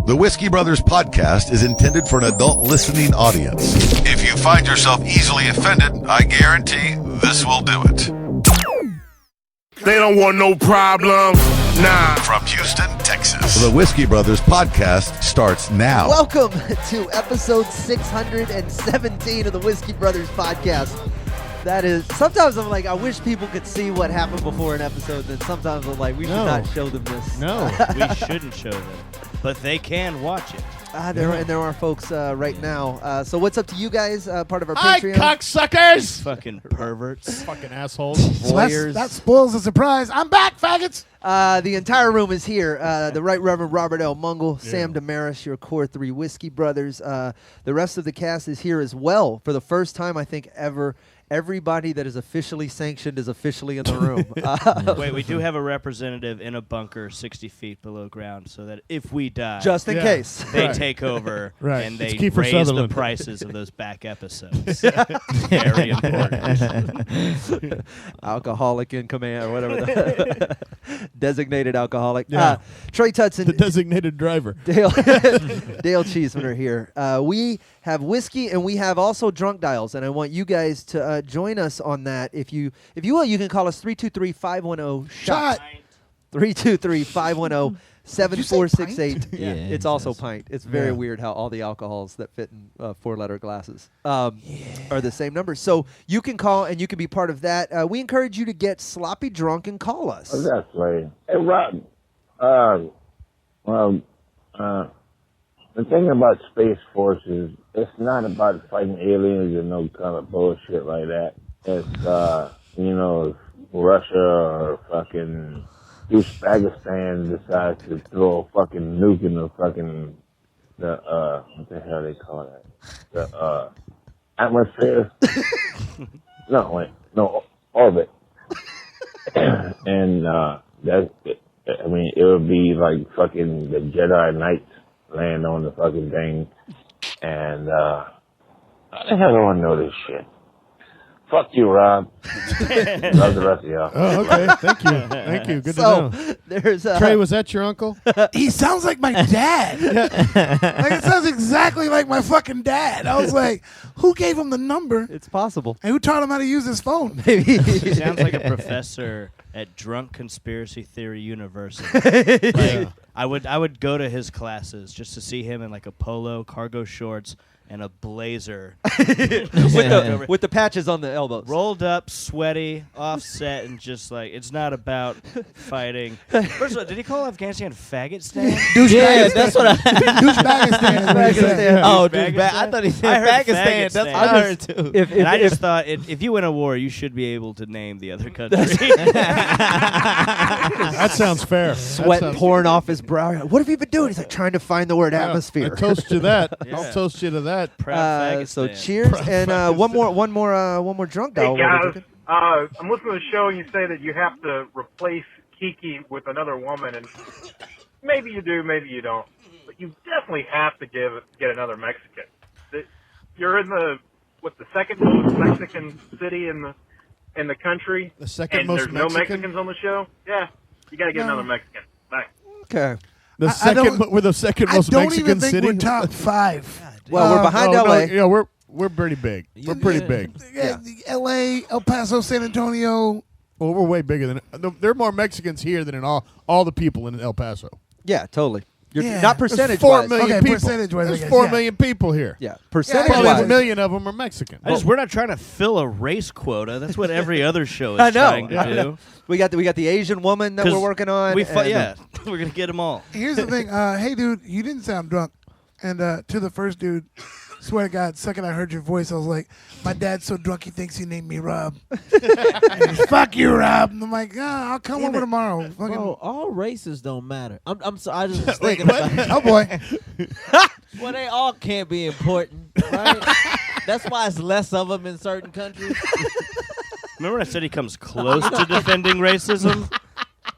The Whiskey Brothers podcast is intended for an adult listening audience. If you find yourself easily offended, I guarantee this will do it. They don't want no problem. Nah. From Houston, Texas, the Whiskey Brothers podcast starts now. Welcome to episode 617 of the Whiskey Brothers podcast. That is, sometimes I'm like, I wish people could see what happened before an episode. Then sometimes I'm like, we should not show them this. No, we shouldn't show them. But they can watch it. There are folks right now. So what's up to you guys, part of our Hi, Patreon? cocksuckers! Fucking perverts. Fucking assholes. So that spoils the surprise. I'm back, faggots! The entire room is here. The Right Reverend Robert L. Mungle, Sam Damaris, your Core 3 Whiskey Brothers. The rest of the cast is here as well. For the first time, I think, ever, everybody that is officially sanctioned is officially in the room. Wait, we do have a representative in a bunker 60 feet below ground so that if we die, just in case, they take over and they Kiefer raise Sutherland. the prices of those back episodes. Very important. Alcoholic in command, or whatever. Designated alcoholic. Yeah. Trey Tutson. The designated driver. Dale Cheeseman are here. We have whiskey and we have also drunk dials, and I want you guys to join us on that. If you will, you can call us 323-510-SHOT. 323-510-7468. Yeah. It's also pint. It's very weird how all the alcohols that fit in 4-letter glasses are the same number. So you can call and you can be part of that. We encourage you to get sloppy drunk and call us. Oh, that's right. Hey, Rob. The thing about Space Force is it's not about fighting aliens or no kind of bullshit like that. It's, if Russia or fucking Uzbekistan decides to throw a fucking nuke in the fucking, what the hell they call that? The, atmosphere? Orbit. And, that's it. I mean, it would be like fucking the Jedi Knights land on the fucking thing, and how the hell do I know this shit? Fuck you, Rob. Love the rest of y'all. Oh, okay. Thank you. Good to know. There's Trey, was that your uncle? He sounds like my dad. Like, it sounds exactly like my fucking dad. I was like, who gave him the number? It's possible. And who taught him how to use his phone? Maybe. He sounds like a professor at Drunk Conspiracy Theory University. Like, I would go to his classes just to see him in like a polo, cargo shorts, and a blazer. with the patches on the elbows. Rolled up, sweaty, offset, and just like, it's not about fighting. First of all, did he call Afghanistan Faggotstan? Douchebag. That's what Douchebagistan. Oh, douchebag. I thought he said I heard Pakistan. That's what Faggotstan. I heard too. And I just thought, if you win a war, you should be able to name the other country. That sounds fair. Sweat pouring off his brow. What have you been doing? He's like trying to find the word atmosphere. I toast you that. Yeah. I'll toast you to that. Proud So Faggotstan. cheers, and one more drunk dial. Hey guys, I'm listening to the show and you say that you have to replace Kiki with another woman, and maybe you do, maybe you don't, but you definitely have to get another Mexican. You're in the second most Mexican city in the country, The second and most there's no Mexican? Mexicans on the show. Yeah, you got to get another Mexican. Bye. Okay. We're the second most I don't Mexican even think city. we're top 5. Well, we're behind Oh, no, LA. yeah, we're pretty big. We're pretty big. L.A., El Paso, San Antonio. Well, we're way bigger than. There are more Mexicans here than in all the people in El Paso. Yeah, totally. You're Yeah. not There's percentage 4 wise. million Okay, people. percentage-wise, I There's guess, 4 yeah. million people here. Yeah, percentage Probably wise. a million of them are Mexican. We're not trying to fill a race quota. That's what every other show is I know. trying to do. We got the Asian woman that we're 'Cause working on. We're and, gonna get them all. Here's the thing. Hey, dude, you didn't sound drunk. And to the first dude, swear to God, second I heard your voice, I was like, my dad's so drunk he thinks he named me Rob. And he's, fuck you, Rob. And I'm like, I'll come over tomorrow. Fucking, Bro, all races don't matter. I'm sorry. I just was thinking what? about Oh, boy. well, they all can't be important, right? That's why it's less of them in certain countries. Remember when I said he comes close to defending racism?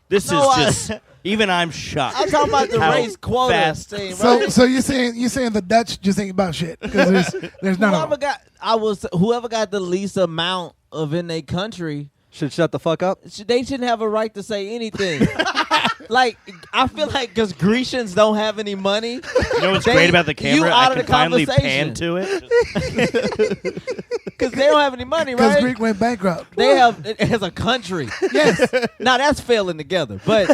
This No, is just even I'm shocked. I'm talking about the how race quota fast. thing, right? So you're saying the Dutch just ain't about shit because there's none of them. Whoever got the least amount of in their country Should shut the fuck up. They shouldn't have a right to say anything. Like, I feel like because Grecians don't have any money. You know what's great about the camera? You out I of can the finally conversation. pan to it. Because they don't have any money, Because right? Greek went bankrupt. They have it as a country. Yes. Now that's failing together, but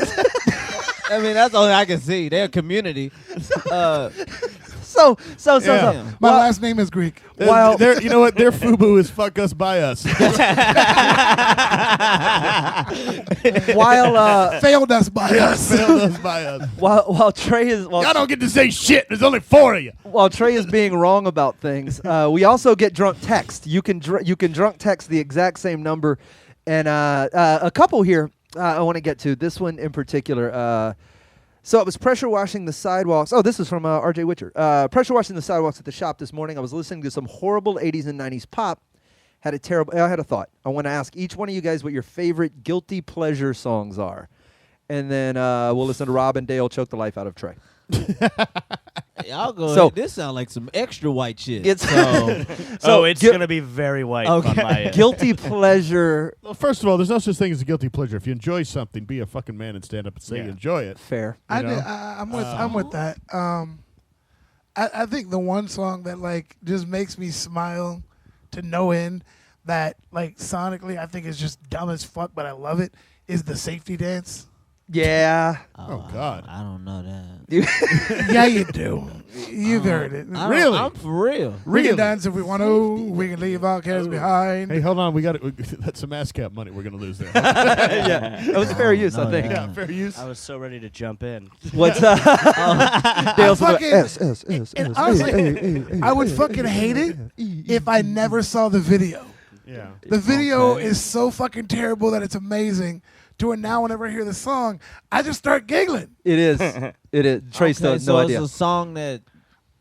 I mean that's all I can see. They're a community. So. Yeah. My Well- last name is Greek. While You know what? Their FUBU is fuck us by us. while Failed us by us. Failed us by us. while Trey is Y'all don't get to say shit. There's only 4 of you. while Trey is being wrong about things, we also get drunk text. You can drunk text the exact same number, and a couple here I want to get to. This one in particular. So I was pressure washing the sidewalks. Oh, this is from R.J. Witcher. Pressure washing the sidewalks at the shop this morning. I was listening to some horrible 80s and 90s pop. I had a thought. I want to ask each one of you guys what your favorite guilty pleasure songs are. And then we'll listen to Rob and Dale choke the life out of Trey. Y'all go. So- ahead. This sounds like some extra white shit. It's So it's gu- going to be very white on my end. guilty pleasure. Well, first of all, there's no such thing as a guilty pleasure. If you enjoy something, be a fucking man and stand up and say you enjoy it. Fair. I'm with that. I think the one song that like just makes me smile to no end, that like sonically I think is just dumb as fuck, but I love it, is the Safety Dance. Yeah. Oh, God. I don't know that. Yeah, you do. You've heard it. Really? I'm for real. We Really? can dance if we want to. We can leave our cares behind. Hey, hold on. We got it. That's some ASCAP money we're going to lose there. Yeah. That was fair use, I no, think. Yeah, fair use. I was so ready to jump in. What's Dale's fucking- S. And honestly, I would fucking hate it if I never saw the video. Yeah. The video is so fucking terrible that it's amazing. To where now, whenever I hear the song, I just start giggling. It is. It is. Trey still has no idea. It's a song that.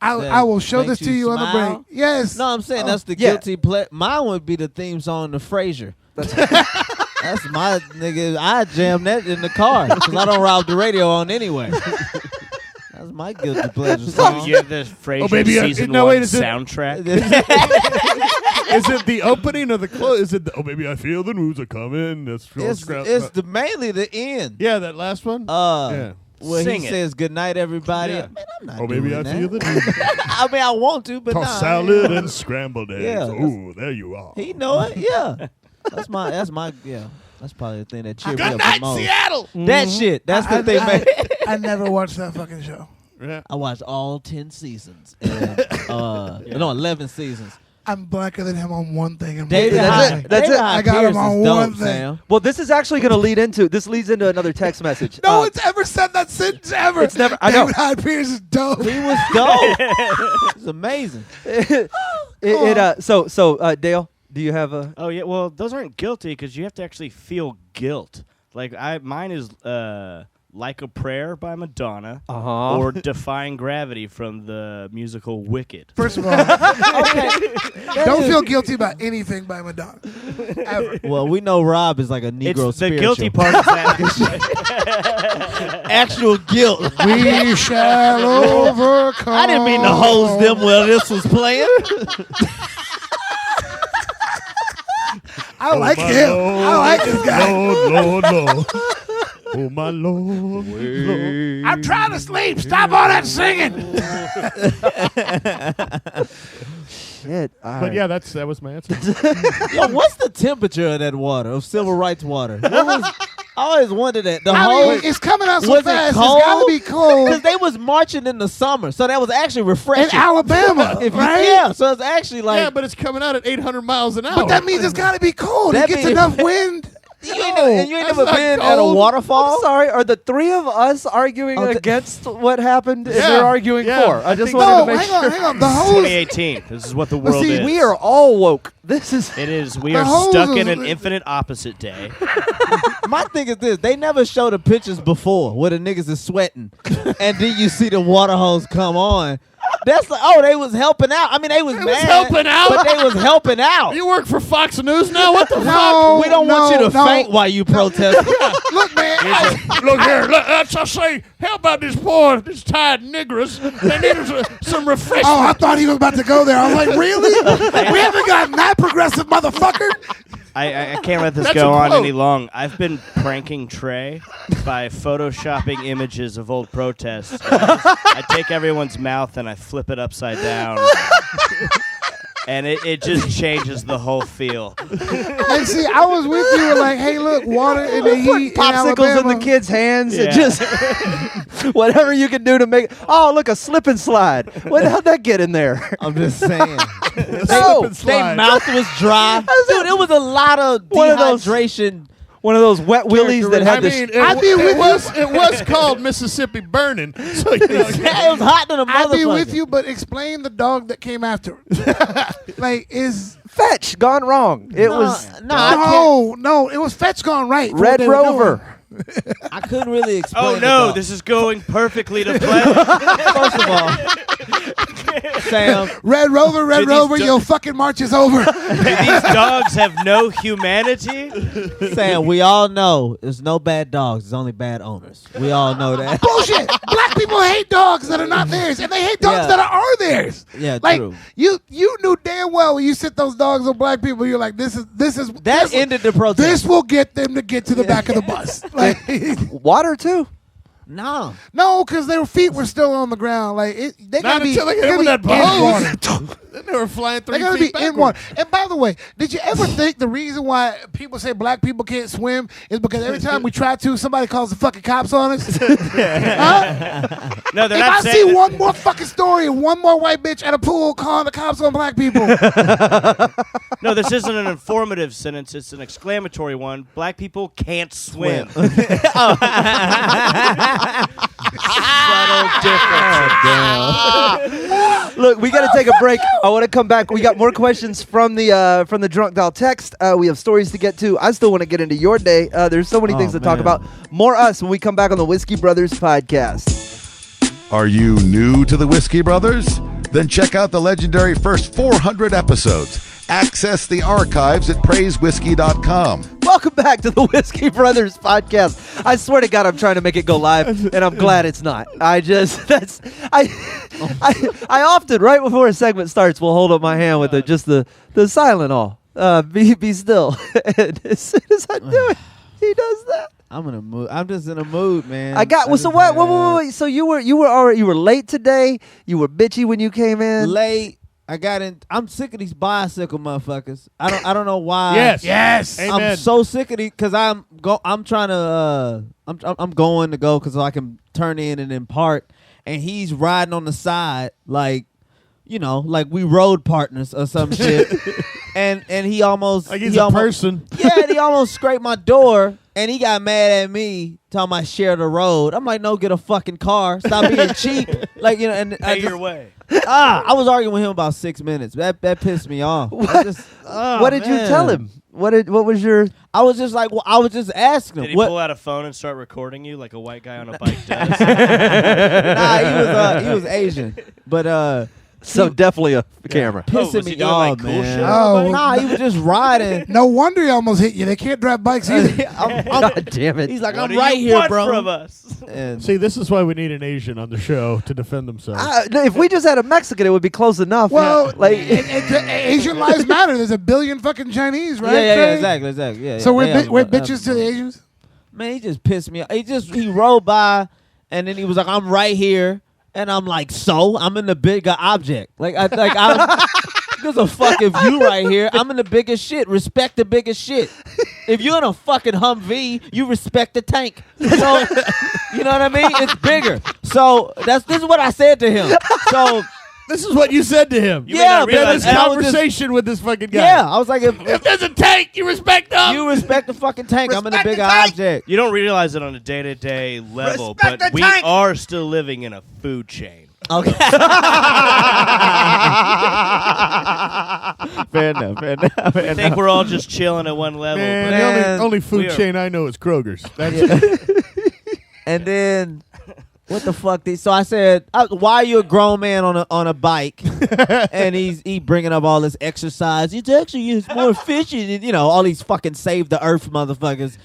I will show makes this to you you on the smile? break. Yes. No, I'm saying that's the yeah. guilty pleasure. Mine would be the theme song to Frasier. That's my nigga. I jam that in the car because I don't rob the radio on anyway. That's my guilty pleasure song. You have the Frasier baby, season no, 1 wait, is it- soundtrack. Is it the opening or the close? Is it the, oh, baby, I feel the news are coming. That's It's the mainly the end. yeah, that last one? Where Sing he it. says good night, everybody. Yeah. Man, I'm not Oh, baby, doing I that. feel the news. I mean, I want to, but Toss nah, salad and scrambled eggs. Yeah, Ooh, there you are. He know it. Yeah, that's my. Yeah, that's probably the thing that cheered me Good up night, the most. Seattle. That shit. That's the thing, man. I never watched that fucking show. Yeah. I watched all 10 seasons. And, no, 11 seasons. I'm blacker than him on one thing. And David That's Hyde- it. That's David it. Hyde I got him Pierce on is one dope, thing. Sam. Well, this is actually going to lead into another text message. No one's ever said that sentence ever. It's never- I know. David Hyde Pierce is dope. He was dope. It's amazing. So Dale, do you have a? Oh yeah, well those aren't guilty because you have to actually feel guilt. Like mine is Like a Prayer by Madonna Uh-huh. or Defying Gravity from the musical Wicked. First of all, don't feel guilty about anything by Madonna. Ever. Well, we know Rob is like a Negro It's the spiritual. guilty part of that. Actual guilt. We shall overcome. I didn't mean to hose them while this was playing. I like my him. Lord, I like this guy. Lord, Lord. Oh, my Lord. Lord. I'm trying to sleep. Stop all that singing. Shit. But yeah, that was my answer. Yo, what's the temperature of that water, of civil rights water? I always wondered that. The I whole mean, it's coming out so was it fast. It's cold? got to be cold. Because they was marching in the summer, so that was actually In refreshing. Alabama, If you- right? Yeah, so it's actually like yeah, but it's coming out at 800 miles an hour. But that means it's got to be cold. That It gets mean- enough wind. you ain't that's never not been at a cold. waterfall. I'm sorry. Are the three of us arguing against what happened? And Yeah. they're arguing Yeah. for. I just think- wanted No, to make hang sure. on, hang on. The hose. 2018. This is what the world see, is. We are all woke. This is. It is. We The are hose stuck is- in an infinite opposite day. My thing is this: they never show the pictures before where the niggas is sweating, and then you see the water hose come on. That's like, oh, they was helping out. I mean, they was mad, helping out? but they was helping out. You work for Fox News now? What the fuck? No, We don't want you to no. faint while you protest. Look, man. Look here. Let's just say, help out these poor, these tired niggers. They need some refreshment. Oh, I thought he was about to go there. I was like, really? We haven't gotten that progressive, motherfucker. I can't let this That's go a on quote. any long. I've been pranking Trey by photoshopping images of old protests. I take everyone's mouth and I flip it upside down. And it just changes the whole feel. And see, I was with you like, hey, look, water in the heat. Popsicles in the kids' hands. It just whatever you can do to make. Oh, look, a slip and slide. How'd that get in there? I'm just saying. No, Their mouth was dry. Dude, it was a lot of One of those- dehydration. one of those wet willies that had it was called Mississippi Burning. So you know, Yeah, it was hot to the I'd be with motherfucker. you, but explain the dog that came after. Like, is Fetch gone wrong. It was no, it was Fetch gone right. for Red what they were Rover. doing. I couldn't really explain. Oh the no, dog. this is going perfectly to plan. First of all, Sam, Red Rover, Did these do- your fucking march is over. Do these dogs have no humanity? Sam, we all know there's no bad dogs. There's only bad owners. We all know that. Bullshit. Black people hate dogs that are not theirs, and they hate dogs Yeah. that are theirs. Yeah, Like true. you knew damn well when you sit those dogs on black people, you're like, this is That this, ended the protest. This will get them to get to the back of the bus. Like, Water too. No. no, because their feet were still on the ground. Like they not gotta be, until they hit gotta with be that in hose. water. Then they were flying 3 They gotta feet be in backwards. water. And by the way, did you ever think the reason why people say black people can't swim is because every time we try to, somebody calls the fucking cops on us? Huh? No, they're If not I see saying that- one more fucking story of one more white bitch at a pool calling the cops on black people, No, this isn't an informative sentence. It's an exclamatory one. Black people can't swim. Subtle difference. Look, we got to take a break. I want to come back. We got more questions from the drunk dial text. We have stories to get to. I still want to get into your day. There's so many things to talk man. about. More us when we come back on the Whiskey Brothers podcast. Are you new to the Whiskey Brothers? Then check out the legendary first 400 episodes. Access the archives at praisewhiskey.com. Welcome back to the Whiskey Brothers podcast. I swear to God, I'm trying to make it go live, and I'm glad it's not. I often, right before a segment starts, will hold up my hand with the silent all. Be still. And as soon as I do it, he does that. I'm in a mood. I'm just in a mood, man. I got. Well, so what? Wait. So you were late today. You were bitchy when you came in. Late. I got in. I'm sick of these bicycle motherfuckers. I don't know why. Yes. I'm Amen. so sick of these because I'm trying to I'm going to go because I can turn in and then park, and he's riding on the side like, you know, like we road partners or some shit. and he almost Like he's he a almost, person. Yeah, and he almost scraped my door, and he got mad at me talking about share the road. I'm like, no, get a fucking car. Stop being cheap. Like, you know, and Pay your way. I was arguing with him about 6 minutes. That pissed me off. What did you tell him? What was your? I was just like, well, I was just asking Did him. he pull out a phone and start recording you like a white guy on a bike does? Nah, he was Asian, but So definitely a camera. pissing was he me doing, off, like, cool man. shit on the bike? Nah, he was just riding. no wonder he almost hit you. They can't drive bikes either. God damn it! He's like, What I'm do right you here, want bro. from us? And See, this is why we need an Asian on the show to defend themselves. No, if we just had a Mexican, it would be close enough. Well, like Asian lives matter. There's a billion fucking Chinese, right? yeah, Trey? exactly. Yeah, So yeah, we're they bitches to the Asians. Man, he just pissed me off. He rolled by, and then he was like, I'm right here. And I'm like, so? I'm in the bigger object. I'm there's a fucking view right here. I'm in the biggest shit. Respect the biggest shit. If you're in a fucking Humvee, you respect the tank. So, you know what I mean? It's bigger. So this is what I said to him. So This is what you said to him. You Yeah, may not We had realize this and I was just- conversation with this fucking guy. yeah, I was like, If there's a tank, you respect them. you respect the fucking tank. I'm in the Respect bigger the tank. object. You don't realize it on a day-to-day level, Respect but the we tank. are still living in a food chain. Okay. Fair enough. I think we're all just chilling at one level. Man, but the Man, only food we are- chain I know is Kroger's. That's it. And then what the fuck? So I said, "Why are you a grown man on a bike?" And he bringing up all this exercise. It's more efficient, and, you know, all these fucking save the earth motherfuckers,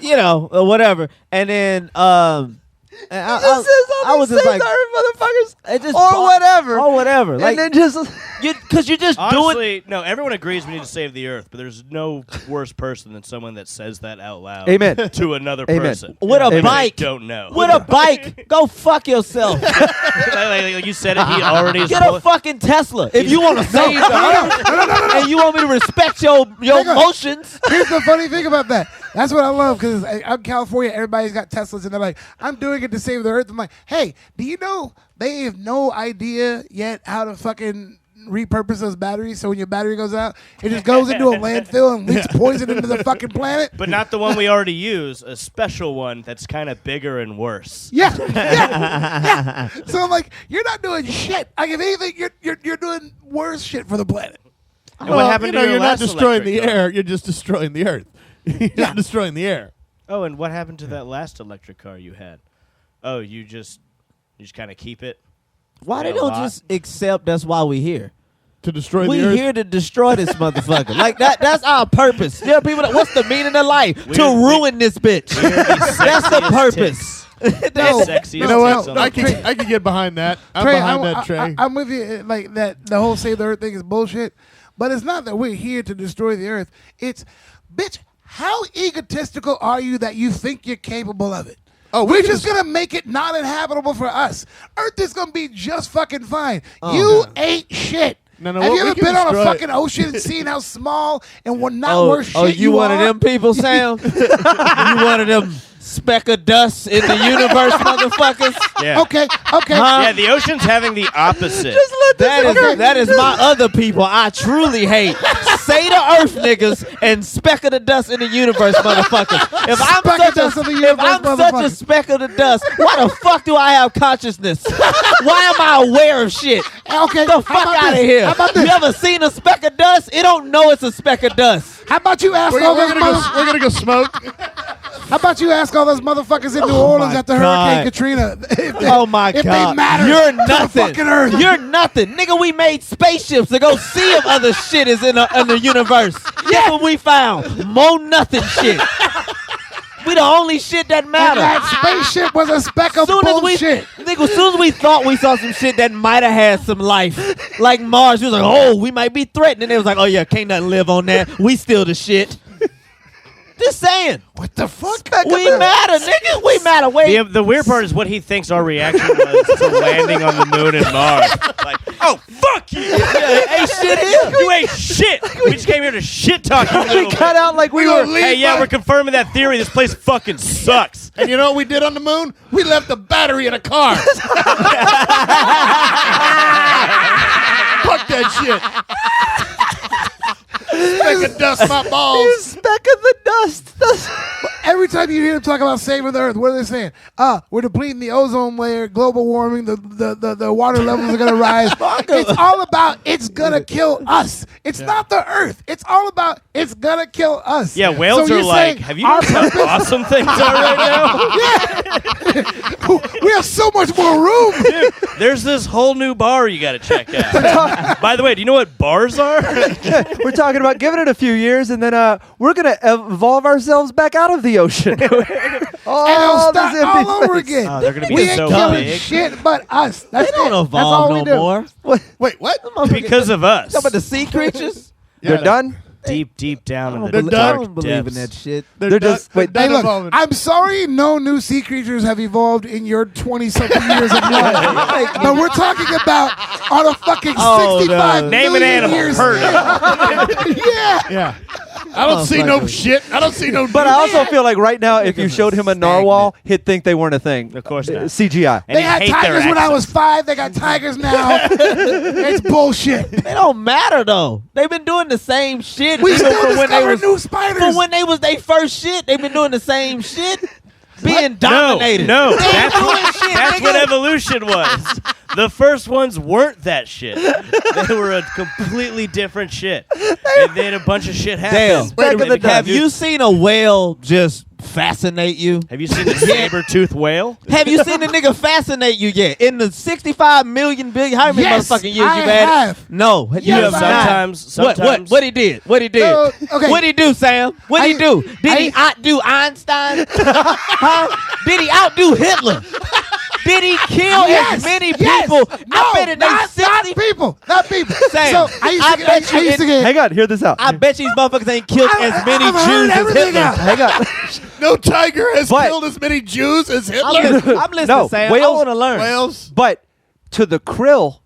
you know, or whatever. And then And I was just like, motherfuckers, or whatever. Like, and then just because you just do it. Honestly, no, everyone agrees we need to save the earth, but there's no worse person than someone that says that out loud Amen. to another Amen. person. With a That they bike. don't know. With a bike, go fuck yourself. like you said it, he already is Get a fucking Tesla if you want to save the earth, and you want me to respect your emotions. Here's the funny thing about that. That's what I love because I'm California. Everybody's got Teslas, and they're like, "I'm doing it to save the earth." I'm like, "Hey, do you know they have no idea yet how to fucking repurpose those batteries? So when your battery goes out, it just goes into a landfill and leaks poison into the fucking planet." But not the one we already use, a special one that's kind of bigger and worse. Yeah. So I'm like, you're not doing shit. Like if anything, you're doing worse shit for the planet. And what happened to your you're not last destroying electric the car? air. You're just destroying the earth. You're not destroying the air. Oh, and what happened to that last electric car you had? Oh, you just kind of keep it? Why they A don't lot. just accept that's why we here? To destroy We the earth. here to destroy this motherfucker. Like that's our purpose. There are people that what's the meaning of life? We're To the- ruin this bitch. That's the purpose. No, Sexiest You know tits what? on I the can get behind that. I'm Trey, behind that, Trey. I'm with you. Like that, the whole save the earth thing is bullshit. But it's not that we're here to destroy the earth. It's, bitch, how egotistical are you that you think you're capable of it? Oh, We're just gonna make it not inhabitable for us. Earth is gonna be just fucking fine. You ain't shit. No, Have we you ever can been on a destroy it. fucking ocean and seen how small and what not worth shit oh, you one are? of them people, Sam? You one of them speck of dust in the universe, motherfuckers? Yeah. Okay. Huh? Yeah, the ocean's having the opposite. That is my other people I truly hate. Say the earth niggas and speck of the dust in the universe, motherfuckers. If I'm such a speck of the dust, why the fuck do I have consciousness? Why am I aware of shit? Okay. Get the fuck out of here. How about You this? ever seen a speck of dust? It don't know it's a speck of dust. How about you ask all those We're gonna go smoke. How about you ask all those motherfuckers in New Orleans my after God. Hurricane Katrina? If they, Oh my if God. they matter You're to the nothing. fucking earth. You're nothing. Nigga, we made spaceships to go see if other shit is in the universe. Guess what we found? More nothing shit. We the only shit that And matter. that spaceship was a speck of Soon as bullshit. nigga, as soon as we thought we saw some shit that might have had some life, like Mars, we was like, oh, we might be threatened. And they was like, oh yeah, can't nothing live on that. We still the shit. Just saying. What the fuck? We matter, nigga. We matter. Wait. The weird part is what he thinks our reaction was to landing on the moon and Mars. Like, oh, fuck you. Hey, shit here. You ain't shit. We just came here to shit talk you a little we got bit. out like we were. Hey, yeah, we're confirming that theory. This place fucking sucks. And you know what we did on the moon? We left the battery in a car. Fuck that shit. Speck of dust, my balls. Speck of the dust. Every time you hear them talk about saving the earth, what are they saying? We're depleting the ozone layer, global warming, the water levels are going to rise. It's all about it's going to kill us. It's not the earth. It's all about it's going to kill us. Yeah, whales So are you're like, saying have you our noticed how awesome things are right now? we have so much more room. Dude, there's this whole new bar you got to check out. By the way, do you know what bars are? We're talking about giving it a few years, and then we're gonna evolve ourselves back out of the ocean. And it'll Oh, start this empty all over space. again. Oh, they're gonna be We ain't so killing big. shit but us. They That's don't it. That's all evolve we no do. more. Wait, what? Because of us. Talking about the sea creatures? They're done. Deep down in the They're I done. don't dark believe in depths. that shit. They're just wait. Hey, look, evolving. I'm sorry no new sea creatures have evolved in your 20-something years of life. But we're talking about on a fucking Oh, 65 no. Name an million animal. years. Heard of. Yeah. Yeah. I don't see no shit. I don't see no. But I also feel like right now, if you showed him a narwhal, he'd think they weren't a thing. Of course not. CGI. And They you had hate their tigers when I was accents. 5. They got tigers now. It's bullshit. They don't matter though. They've been doing the same shit. We even still from when they discover was new spiders. from when they was their first shit. They've been doing the same shit. Being dominated. No, They ain't that's doing what, shit, that's nigga. what evolution was. The first ones weren't that shit. They were a completely different shit. And then a bunch of shit happened. Damn. Back in the day. Have you seen a whale just fascinate you? Have you seen the saber-toothed whale? Have you seen the nigga fascinate you yet? In the 65 million billion, how many Yes, motherfucking years I you've had? have. No. Yes, you have I not. Sometimes. What he did? What he did? Okay. What he do, Sam? What he do? Did he outdo Einstein? Huh? Did he outdo Hitler? Did he kill as many people? No, I bet it they not 60 people. Not people. Sam, So I used to get. Hang on, hear this out. I bet these motherfuckers ain't killed as many I've heard Jews as everything Hitler. out. Hang on. No tiger has But- killed as many Jews as I'm Hitler. listening, I'm listening No, Sam. I whales- want to learn. Whales. But to the krill,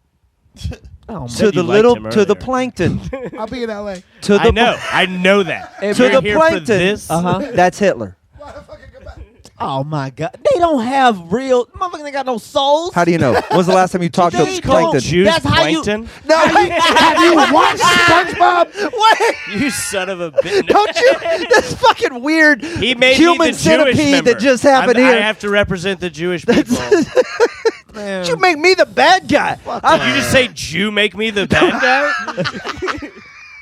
Oh, to you the liked little, him to the earlier. plankton, I'll be in L.A. to the I know that. to You're the here for plankton. this. That's Hitler. Oh my God! They don't have real motherfuckers. Ain't got no souls. How do you know? When's the last time you talked to They plankton? don't. Jews That's how you- plankton? No, Have you watched SpongeBob? what? You son of a bitch. Don't you? That's fucking weird. He made human me the Jewish centipede member. that just happened I here. have to represent the Jewish people. Man. You make me the bad guy. Did you just say Jew make me the bad guy?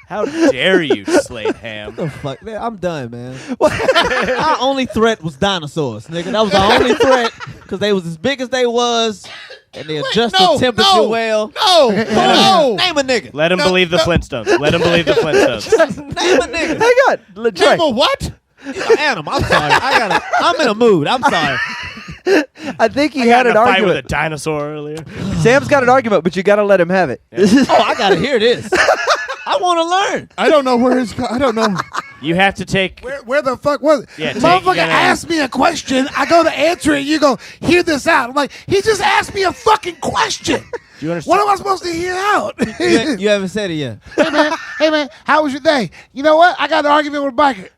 How dare you, Slade Ham? The fuck? Man, I'm done, man. Our only threat was dinosaurs, nigga. That was our only threat because they was as big as they was, and they adjust the temperature well. No. Name a nigga. Let him believe the Flintstones. Let him believe the Flintstones. Name a nigga. Hang on. Trey. Name a what? Animal. I'm sorry. I'm in a mood. I'm sorry. I think he I had got in an a fight with a argument. dinosaur earlier. Sam's got an argument, but you got to let him have it. This is Oh, I gotta hear this. I want to learn. I don't know where his. I don't know. You have to take. Where the fuck was it? Yeah, Motherfucker you gotta- asked me a question. I go to answer it. You go, hear this out. I'm like, he just asked me a fucking question. Do you understand? What am I supposed to hear out? You haven't said it yet. Hey man, how was your day? You know what? I got an argument with a biker.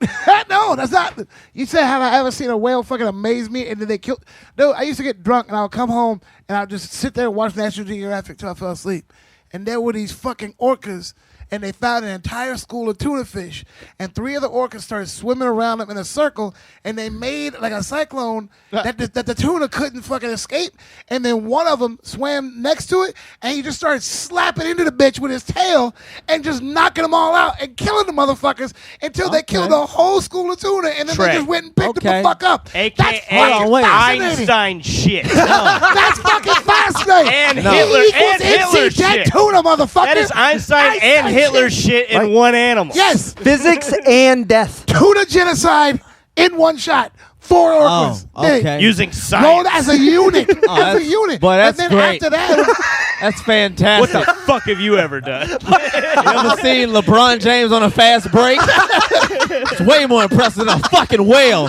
No, that's not. You said, have I ever seen a whale fucking amaze me? And then they killed. No, I used to get drunk and I would come home and I would just sit there and watch National Geographic till I fell asleep. And there were these fucking orcas. And they found an entire school of tuna fish, and 3 of the orcas started swimming around them in a circle, and they made like a cyclone that the tuna couldn't fucking escape. And then one of them swam next to it, and he just started slapping into the bitch with his tail and just knocking them all out and killing the motherfuckers until they killed the whole school of tuna, and then Trey. they just went and picked them Okay. the fuck up. AKA That's fucking fascinating. Einstein shit. That's fucking fascinating. And E Hitler equals and Hitler MC Dead shit. tuna, motherfucker. That is Einstein and Hitler shit in Like- one animal. Yes. physics and death. Tuna genocide in one shot. 4 orcas. Oh, okay. Using No, science. as a unit. As a that's- unit. boy, that's and then great. after that, That's What fantastic. the fuck have you ever done? You ever seen LeBron James on a fast break? It's way more impressive than a fucking whale.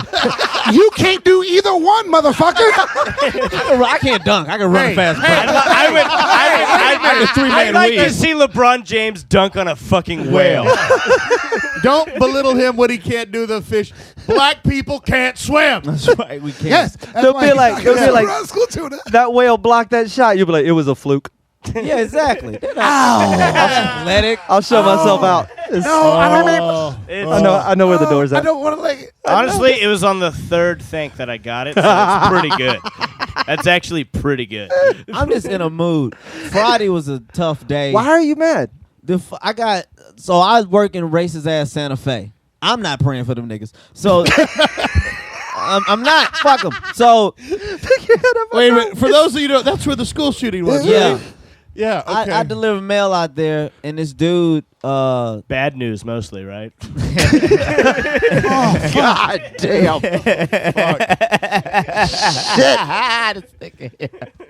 you can't do either one, motherfucker. I can't dunk. I can run a fast break. I'd three-man like to weave. see LeBron James dunk on a fucking whale. Don't belittle him when he can't do the fish. Black people can't swim. That's right. We can't. Yes. That's They'll why be like- he's they'll be not like- around school tuna. That whale blocked that shot. You'll be like, it was a fluke. Yeah, exactly. They're not athletic. I'll show myself out. No, I don't. It's- I know where the door's I at. don't want to like it. Honestly, it was on the 3rd thank that I got it, so it's pretty good. That's actually pretty good. I'm just in a mood. Friday was a tough day. Why are you mad? I work in racist ass Santa Fe. I'm not praying for them niggas. So I'm not. Fuck them. So Wait a minute. For those of you who don't, that's where the school shooting was. yeah, Right? Yeah. Okay. I deliver mail out there, and this dude. Bad news mostly, right? God damn.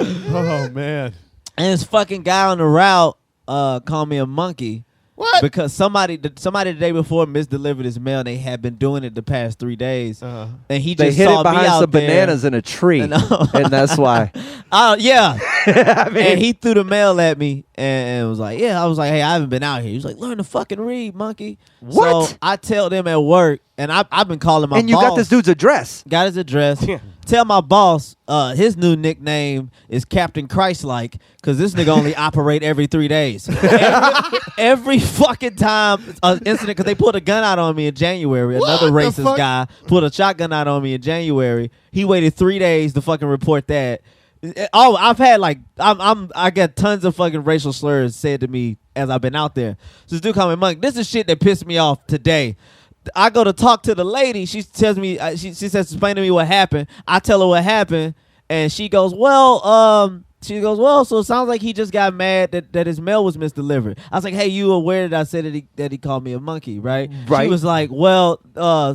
Oh man. And this fucking guy on the route called me a monkey. What? Because somebody the day before misdelivered his mail. They had been doing it the past 3 days, and he They just hid saw it behind me out some there. bananas in a tree, And, and that's why. Yeah. I mean, And he threw the mail at me and was like, yeah. I was like, hey, I haven't been out here. He was like, learn to fucking read, monkey. What? So I tell them at work, and I've been calling my and you boss. got this dude's address. Got his address. Tell my boss his new nickname is Captain Christ-like because this nigga only operate every 3 days. Every fucking time incident, because they pulled a gun out on me in January. Another What the racist fuck? guy pulled a shotgun out on me in January. He waited 3 days to fucking report that. Oh, I've had I got tons of fucking racial slurs said to me as I've been out there. So this dude called me monk. This is shit that pissed me off today. I go to talk to the lady. She tells me, she says, explain to me what happened. I tell her what happened, and she goes, well, so it sounds like he just got mad that his mail was misdelivered. I was like, hey, you aware that I said that he called me a monkey, right? Right. She was like, well,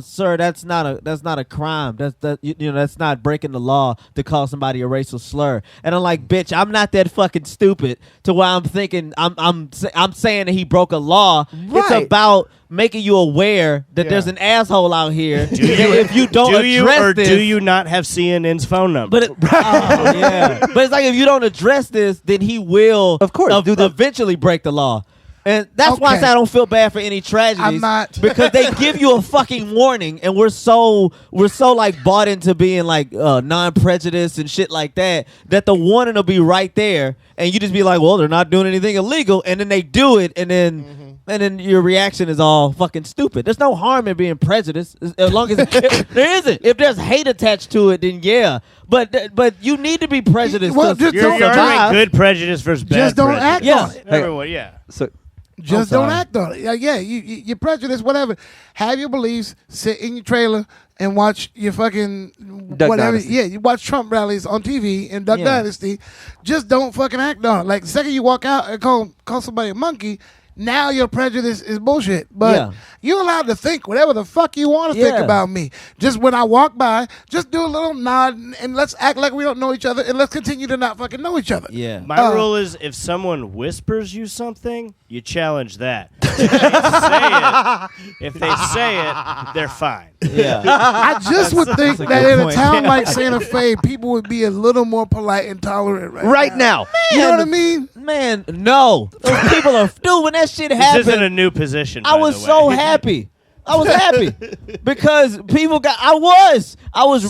sir, that's not a crime. That's not breaking the law to call somebody a racial slur. And I'm like, bitch, I'm not that fucking stupid to where I'm thinking I'm saying that he broke a law. It's Right. about making you aware that there's an asshole out here. If you don't address this, do you not have CNN's phone number? but but it's like if you don't address this, then he will, Of course, eventually break the law. And that's why I Okay. say I don't feel bad for any tragedies. I'm not. because they give you a fucking warning, and we're so like bought into being like non-prejudiced and shit like that the warning will be right there, and you just be like, well, they're not doing anything illegal, and then they do it, and then your reaction is all fucking stupid. There's no harm in being prejudiced as long as there isn't. If there's hate attached to it, then yeah. But you need to be prejudiced. Well, to just You're don't survive. arguing good prejudice versus bad Just don't prejudice. act Yeah. on it. Everyone, yeah. So Just I'm don't sorry. act on it. Yeah, you're prejudiced, whatever. Have your beliefs, sit in your trailer and watch your fucking Duck whatever. Dynasty. Yeah, you watch Trump rallies on TV in Duck Yeah. Dynasty. Just don't fucking act on it. Like the second you walk out and call somebody a monkey, now your prejudice is bullshit. But Yeah. you're allowed to think whatever the fuck you want to think Yeah. about me. Just when I walk by, just do a little nod and let's act like we don't know each other and let's continue to not fucking know each other. Yeah. My rule is if someone whispers you something, you challenge that. If they say it, they're fine. Yeah. I just would think a that good in a point. town like Santa Fe, people would be a little more polite and tolerant right now. You know what I mean? Man, no. Those people are dude, when that shit This happened, isn't a new position. I by was the so way. happy. I was happy because people got. I was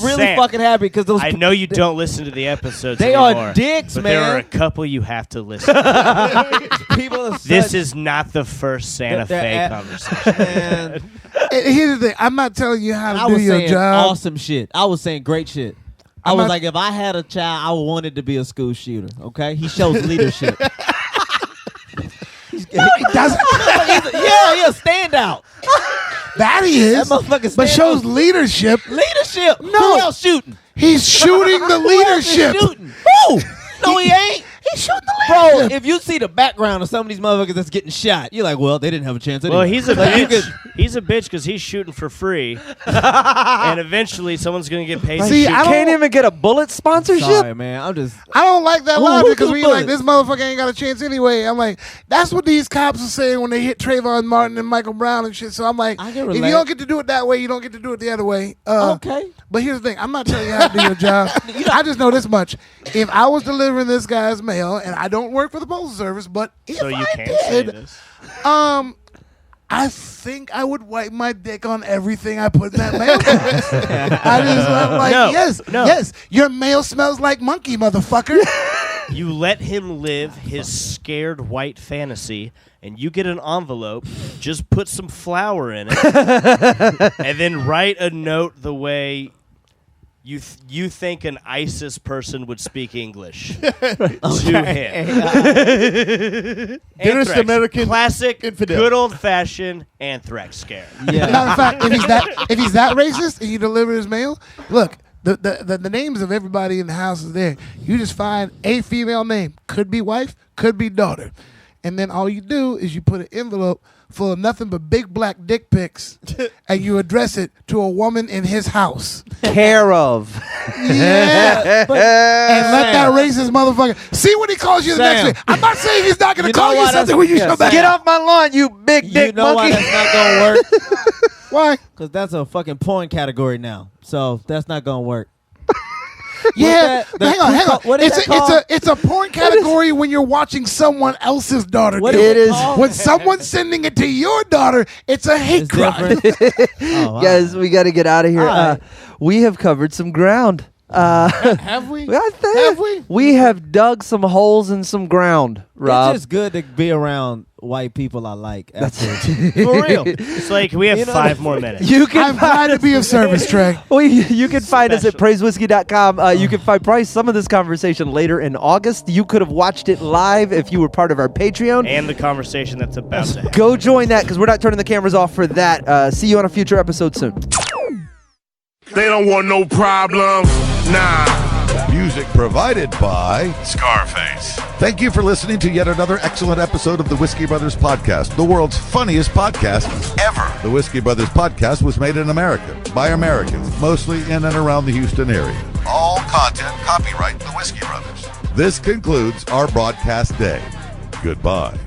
really Sam, fucking happy because those. I know you don't listen to the episodes. They are anymore, dicks, but there man. are a couple you have to listen to. people are This such- is not the first Santa They're Fe at- conversation. Man, And here's the thing: I'm not telling you how I to do was your saying job. awesome shit. I was saying great shit. I I'm was not- like, if I had a child, I wanted to be a school shooter. Okay, he shows leadership. He doesn't. yeah, standout. That he is, That motherfucker but stand shows up. leadership. Leadership. No. Who else shooting? He's shooting the Who else is leadership. shooting? Who? No, he ain't. He's shooting the Bro, leadership. if you see the background of some of these motherfuckers that's getting shot, you're like, well, they didn't have a chance anyway. Well, he's a Like, you bitch. could- He's a bitch because he's shooting for free, and eventually someone's gonna get paid. to See, shoot. I don't- Can't even get a bullet sponsorship. Sorry, man. I'm just. I don't like that Who logic because took we like bullets? this motherfucker ain't got a chance anyway. I'm like, that's what these cops are saying when they hit Trayvon Martin and Michael Brown and shit. So I'm like, I can if you relate. don't get to do it that way, you don't get to do it the other way. Okay. But here's the thing: I'm not telling you how to do your job. I just know this much: if I was delivering this guy's mail, and I don't work for the postal service, but if So you I can't say did, this. I think I would wipe my dick on everything I put in that mailbox. I'm like, No, no. yes, your mail smells like monkey, motherfucker. You let him live his scared white fantasy, and you get an envelope, just put some flour in it, and then write a note the way you think an ISIS person would speak English to him. Dennis Anthrax, American classic, infidel. good old-fashioned anthrax scare. Yeah. Matter of fact, if he's that racist and you deliver his mail, look, the names of everybody in the house is there. You just find a female name. Could be wife, could be daughter. And then all you do is you put an envelope full of nothing but big black dick pics and you address it to a woman in his house. Care of. Yeah. and let that racist motherfucker see what he calls you the Sam. next day. I'm not saying he's not going You to know call you why that's- something when you yeah, come back. Get off my lawn, you big dick You know why monkey. that's not gonna work? Why? Because that's a fucking porn category now. So that's not gonna work. Yeah, that- but hang on. what is that called? It's a porn category when you're watching someone else's daughter. What do is It it. is. called? When someone's sending it to your daughter, it's a hate It's crime. different. Oh, wow. Guys, we got to get out of here. All right. We have covered some ground. Have we? I think Have we? we have dug some holes in some ground, Rob. It's just good to be around white people I like. After. For real. It's like we have 5 more minutes. You can I'm glad to be of service, Trey. Well, you can find us at praisewhiskey.com. You can find probably some of this conversation later in August. You could have watched it live if you were part of our Patreon. And the conversation that's about to happen. Go join that because we're not turning the cameras off for that. See you on a future episode soon. They don't want no problems. Nah. Music provided by Scarface. Thank you for listening to yet another excellent episode of the Whiskey Brothers Podcast, the world's funniest podcast ever. The Whiskey Brothers Podcast was made in America by Americans, mostly in and around the Houston area. All content copyright the Whiskey Brothers. This concludes our broadcast day. Goodbye.